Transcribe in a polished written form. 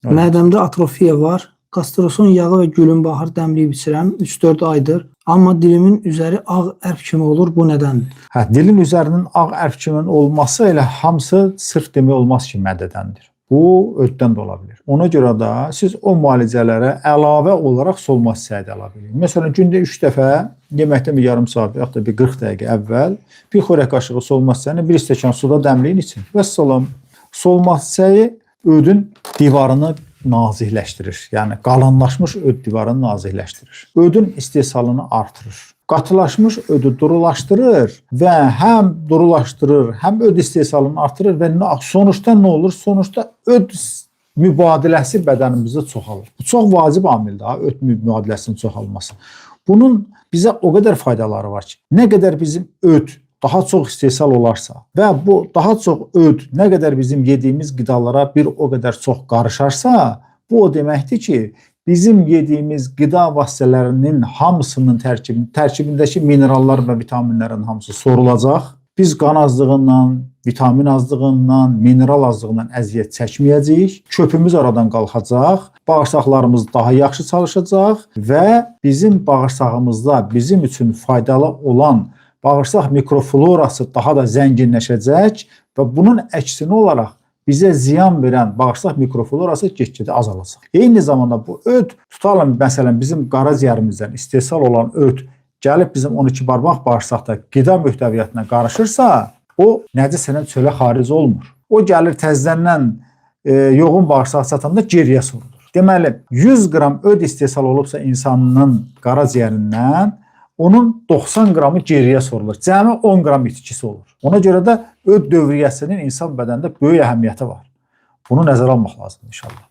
Evet. Mədəmdə atrofiya var. Qastrosol yağı və gülünbahar dəmliyib içirəm 3-4 aydır. Amma dilimin üzəri ağ ərp kimi olur. Bu nədəndir? Dilin üzərinin ağ ərp kimi olması elə hamısı sırf demək olmaz ki, mədədəndir. Bu öddən də ola bilər. Ona görə də siz o müalicələrə əlavə olaraq solma çayı ala bilirsiniz. Məsələn, gündə 3 dəfə yeməkdən bir yarım saat və ya da bir 40 dəqiqə əvvəl bir xörək qaşığı solma çayını bir stəkan suda dəmləyin için. Vəssalam. Solma çayı ödün divarını nazikləşdirir. Yəni qalınlaşmış öd divarını nazikləşdirir. Ödün istehsalını artırır. Qatılaşmış ödü durulaşdırır və həm durulaşdırır, həm öd istehsalını artırır və sonuçta nə olur? Sonuçta öd mübadiləsi bədənimizdə çoxalır. Bu çox vacib amildir, öd mübadiləsinin çoxalması. Bunun bizə o qədər faydaları var ki, nə qədər bizim öd daha çox istehsal olarsa və bu daha çox öd nə qədər bizim yediyimiz qidalara bir o qədər çox qarışarsa, bu o deməkdir ki, bizim yediyimiz qida vasitələrinin hamısının tərkibindəki minerallar və vitaminlərin hamısı sorulacaq. Biz qan azlığından, vitamin azlığından, mineral azlığından əziyyət çəkməyəcəyik. Köpümüz aradan qalxacaq, bağırsaqlarımız daha yaxşı çalışacaq və bizim bağırsağımızda bizim üçün faydalı olan bağırsaq mikroflorası daha da zənginləşəcək və bunun əksinə olaraq bizə ziyan verən bağırsaq mikroflorası get-gedə azalacaq. Eyni zamanda bu öd, tutalım məsələn bizim qaraciyərimizdən istehsal olan öd gəlib bizim 12 barmaq bağırsaqda qida mühtəviyyatına qarışırsa, o nəticədən çölə xaric olmur. O gəlir təzədən yoğun bağırsaq çatanda geriyə sorulur. Deməli, 100 qram öd istehsal olubsa insanın qaraciyərindən, onun 90 qramı geriyə sorulur. Cəmi 10 qram itkisi olur. Ona görə də öd dövriyyəsinin insan bədənində böyük əhəmiyyəti var. Bunu nəzərə almaq lazımdır inşallah.